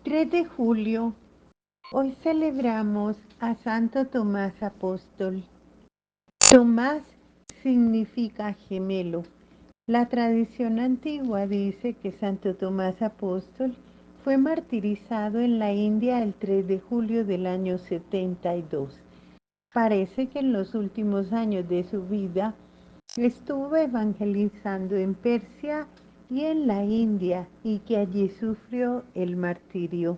3 de julio, hoy celebramos a Santo Tomás Apóstol. Tomás significa gemelo. La tradición antigua dice que Santo Tomás Apóstol fue martirizado en la India el 3 de julio del año 72. Parece que en los últimos años de su vida estuvo evangelizando en Persia y en la India y que allí sufrió el martirio.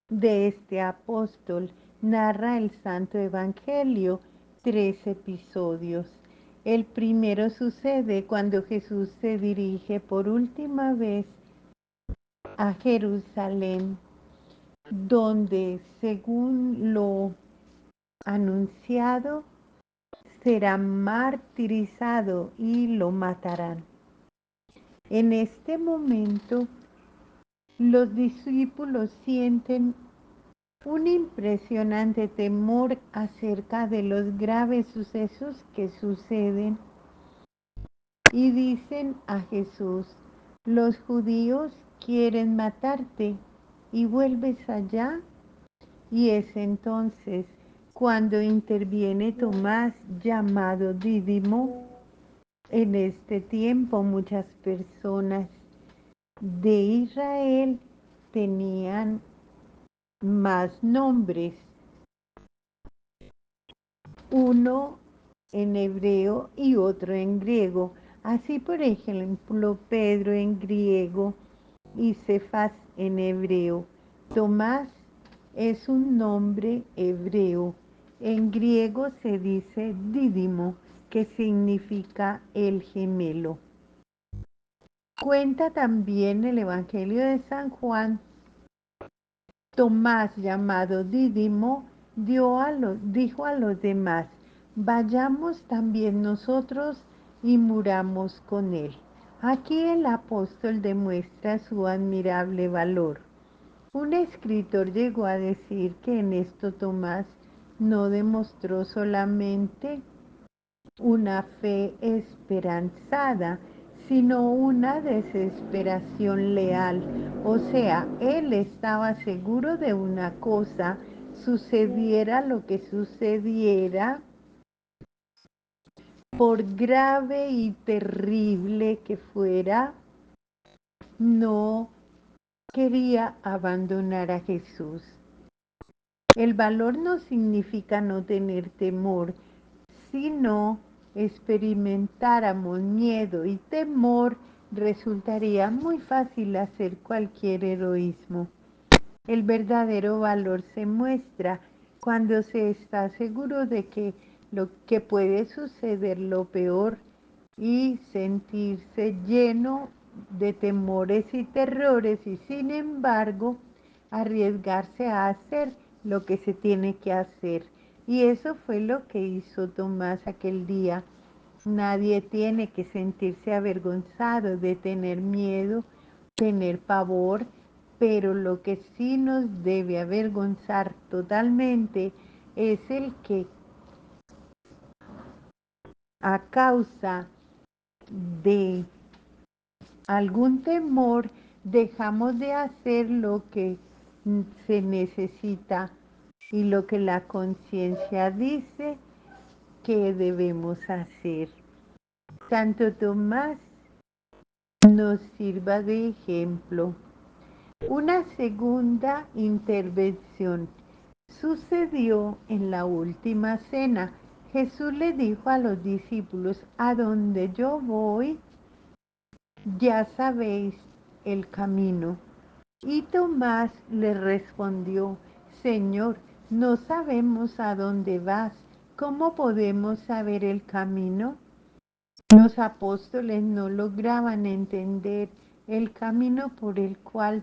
De este apóstol narra el Santo Evangelio 3 episodios. El primero sucede cuando Jesús se dirige por última vez a Jerusalén, donde, según lo anunciado, será martirizado y lo matarán. En este momento, los discípulos sienten un impresionante temor acerca de los graves sucesos que suceden y dicen a Jesús: los judíos quieren matarte y vuelves allá. Y es entonces cuando interviene Tomás, llamado Dídimo. En este tiempo muchas personas de Israel tenían más nombres, uno en hebreo y otro en griego. Así, por ejemplo, Pedro en griego y Cefas en hebreo. Tomás es un nombre hebreo. En griego se dice Dídimo, que significa el gemelo. Cuenta también el Evangelio de San Juan. Tomás, llamado Dídimo, dijo a los demás: vayamos también nosotros y muramos con él. Aquí el apóstol demuestra su admirable valor. Un escritor llegó a decir que en esto Tomás no demostró solamente una fe esperanzada, sino una desesperación leal. O sea, él estaba seguro de una cosa: sucediera lo que sucediera, por grave y terrible que fuera, no quería abandonar a Jesús. El valor no significa no tener temor. Si no experimentáramos miedo y temor, resultaría muy fácil hacer cualquier heroísmo. El verdadero valor se muestra cuando se está seguro de que lo que puede suceder lo peor y sentirse lleno de temores y terrores, y sin embargo arriesgarse a hacer lo que se tiene que hacer. Y eso fue lo que hizo Tomás aquel día. Nadie tiene que sentirse avergonzado de tener miedo, tener pavor, pero lo que sí nos debe avergonzar totalmente es el que, a causa de algún temor, dejamos de hacer lo que se necesita y lo que la conciencia dice que debemos hacer. Santo Tomás nos sirva de ejemplo. Una segunda intervención sucedió en la última cena. Jesús le dijo a los discípulos: a donde yo voy, ya sabéis el camino. Y Tomás le respondió: Señor, no sabemos a dónde vas, ¿cómo podemos saber el camino? Los apóstoles no lograban entender el camino por el cual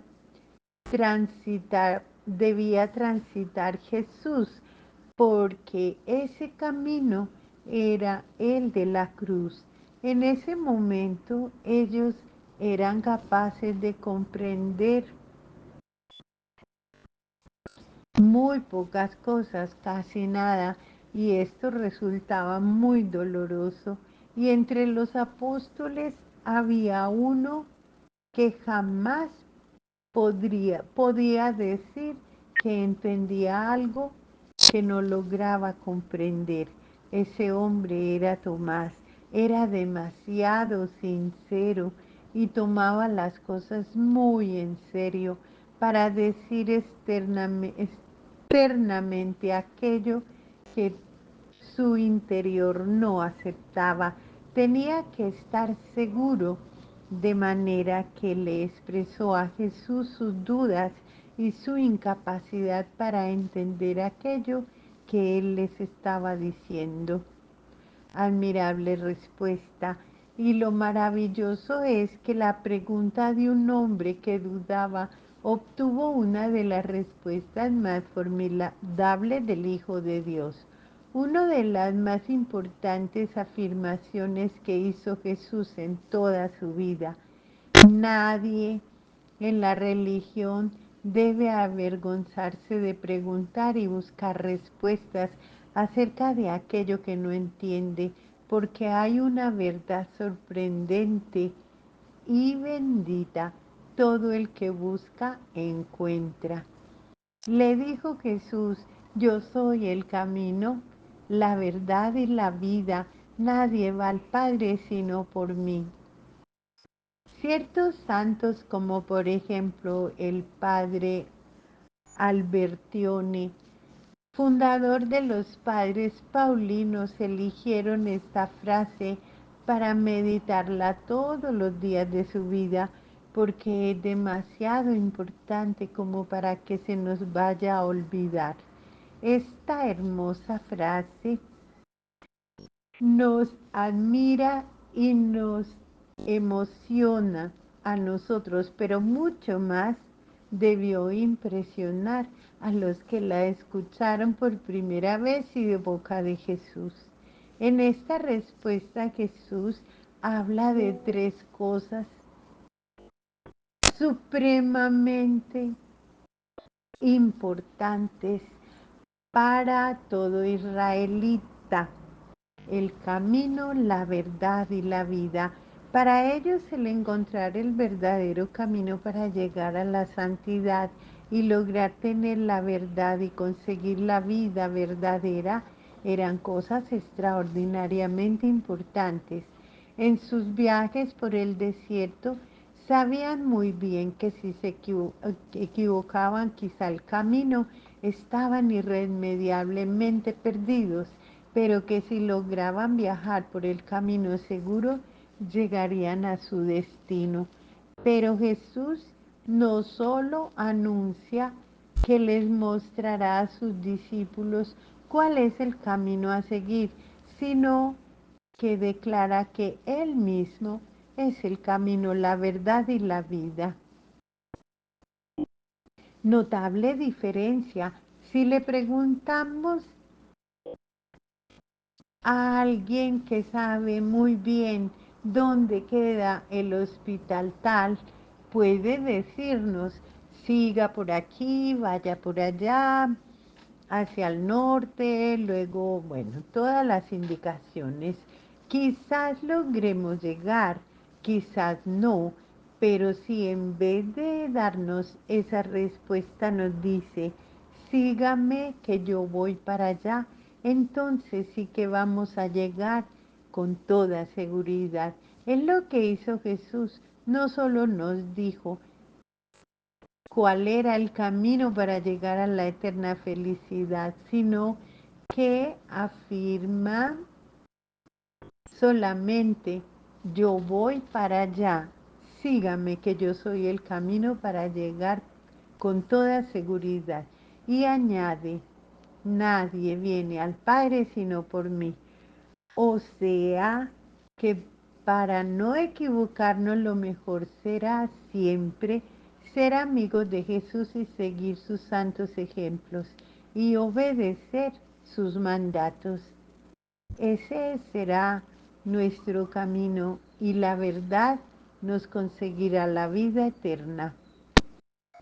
debía transitar Jesús, porque ese camino era el de la cruz. En ese momento ellos eran capaces de comprender muy pocas cosas, casi nada, y esto resultaba muy doloroso. Y entre los apóstoles había uno que jamás podía decir que entendía algo que no lograba comprender. Ese hombre era Tomás, era demasiado sincero y tomaba las cosas muy en serio para decir externamente aquello que su interior no aceptaba. Tenía que estar seguro, de manera que le expresó a Jesús sus dudas y su incapacidad para entender aquello que él les estaba diciendo. Admirable respuesta. Y lo maravilloso es que la pregunta de un hombre que dudaba obtuvo una de las respuestas más formidables del Hijo de Dios. Una de las más importantes afirmaciones que hizo Jesús en toda su vida. Nadie en la religión debe avergonzarse de preguntar y buscar respuestas acerca de aquello que no entiende, porque hay una verdad sorprendente y bendita. Todo el que busca encuentra. Le dijo Jesús: yo soy el camino, la verdad y la vida. Nadie va al Padre sino por mí. Ciertos santos, como por ejemplo el padre Albertione, fundador de los padres paulinos, eligieron esta frase para meditarla todos los días de su vida, porque es demasiado importante como para que se nos vaya a olvidar. Esta hermosa frase nos admira y nos emociona a nosotros, pero mucho más debió impresionar a los que la escucharon por primera vez y de boca de Jesús. En esta respuesta Jesús habla de tres cosas supremamente importantes para todo israelita: el camino, la verdad y la vida. Para ellos el encontrar el verdadero camino para llegar a la santidad y lograr tener la verdad y conseguir la vida verdadera eran cosas extraordinariamente importantes. En sus viajes por el desierto sabían muy bien que si se equivocaban quizá el camino, estaban irremediablemente perdidos, pero que si lograban viajar por el camino seguro, llegarían a su destino. Pero Jesús no solo anuncia que les mostrará a sus discípulos cuál es el camino a seguir, sino que declara que Él mismo es el camino, la verdad y la vida. Notable diferencia. Si le preguntamos a alguien que sabe muy bien dónde queda el hospital tal, puede decirnos: siga por aquí, vaya por allá, hacia el norte, luego, bueno, todas las indicaciones. Quizás logremos llegar, quizás no, pero si en vez de darnos esa respuesta nos dice: sígame que yo voy para allá, entonces sí que vamos a llegar con toda seguridad. Es lo que hizo Jesús. No solo nos dijo cuál era el camino para llegar a la eterna felicidad, sino que afirma solamente: yo voy para allá, sígame que yo soy el camino para llegar con toda seguridad. Y añade: nadie viene al Padre sino por mí. O sea que para no equivocarnos lo mejor será siempre ser amigos de Jesús y seguir sus santos ejemplos y obedecer sus mandatos. Ese será nuestro camino y la verdad nos conseguirá la vida eterna.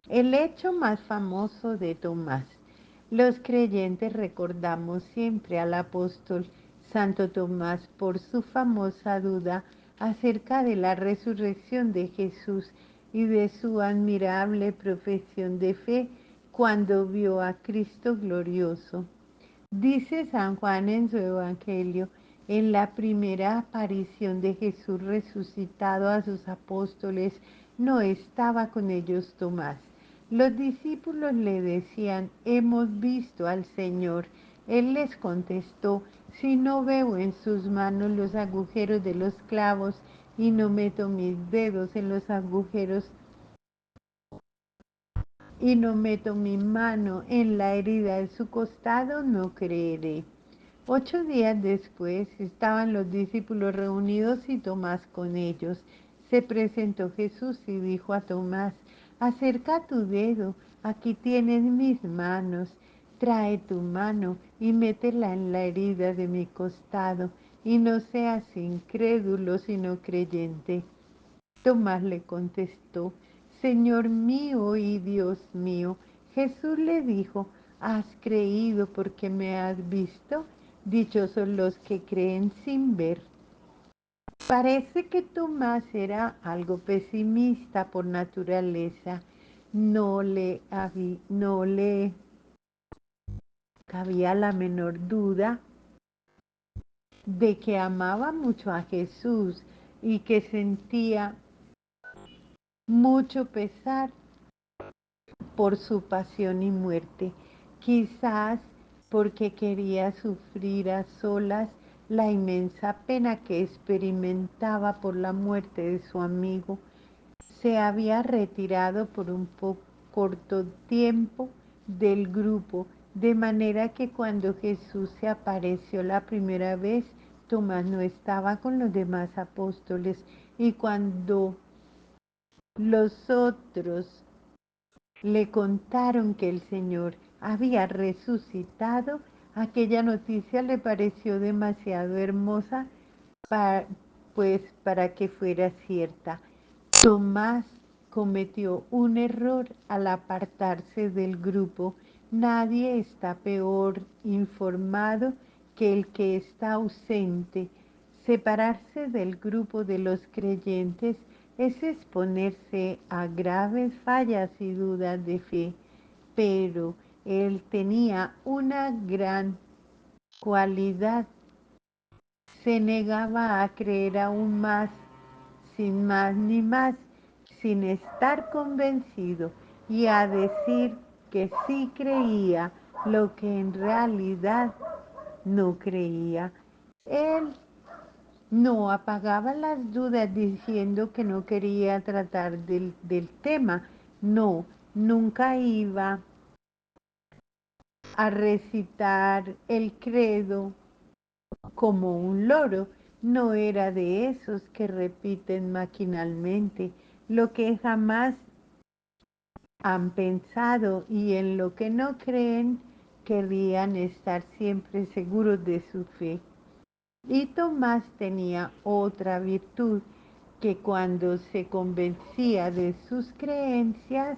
El hecho más famoso de Tomás. Los creyentes recordamos siempre al apóstol Santo Tomás por su famosa duda acerca de la resurrección de Jesús y de su admirable profesión de fe cuando vio a Cristo glorioso. Dice San Juan en su Evangelio, en la primera aparición de Jesús resucitado a sus apóstoles, no estaba con ellos Tomás. Los discípulos le decían, hemos visto al Señor. Él les contestó, si no veo en sus manos los agujeros de los clavos y no meto mis dedos en los agujeros y no meto mi mano en la herida de su costado, no creeré. 8 días después estaban los discípulos reunidos y Tomás con ellos. Se presentó Jesús y dijo a Tomás, acerca tu dedo, aquí tienes mis manos, trae tu mano y métela en la herida de mi costado, y no seas incrédulo sino creyente. Tomás le contestó, Señor mío y Dios mío. Jesús le dijo, ¿has creído porque me has visto? Dichosos los que creen sin ver. Parece que Tomás era algo pesimista por naturaleza. No le cabía la menor duda de que amaba mucho a Jesús y que sentía mucho pesar por su pasión y muerte, quizás porque quería sufrir a solas la inmensa pena que experimentaba por la muerte de su amigo. Se había retirado por un corto tiempo del grupo, de manera que cuando Jesús se apareció la primera vez, Tomás no estaba con los demás apóstoles, y cuando los otros le contaron que el Señor había resucitado, aquella noticia le pareció demasiado hermosa pues para que fuera cierta. Tomás cometió un error al apartarse del grupo. Nadie está peor informado que el que está ausente. Separarse del grupo de los creyentes es exponerse a graves fallas y dudas de fe, pero él tenía una gran cualidad. Se negaba a creer aún más, sin más ni más, sin estar convencido, y a decir que sí creía lo que en realidad no creía. Él no apagaba las dudas diciendo que no quería tratar del tema. No, nunca iba a recitar el credo como un loro. No era de esos que repiten maquinalmente lo que jamás han pensado y en lo que no creen. Querrían estar siempre seguros de su fe. Y Tomás tenía otra virtud, que cuando se convencía de sus creencias,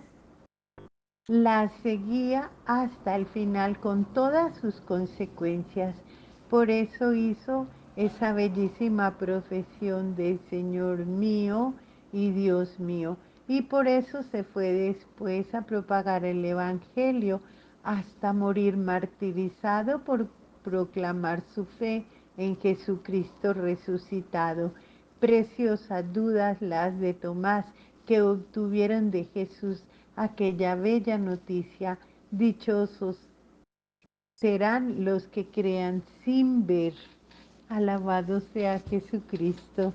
las seguía hasta el final con todas sus consecuencias. Por eso hizo esa bellísima profesión de Señor mío y Dios mío. Y por eso se fue después a propagar el Evangelio hasta morir martirizado por proclamar su fe en Jesucristo resucitado. Preciosas dudas las de Tomás, que obtuvieron de Jesús aquella bella noticia. Dichosos serán los que crean sin ver. Alabado sea Jesucristo.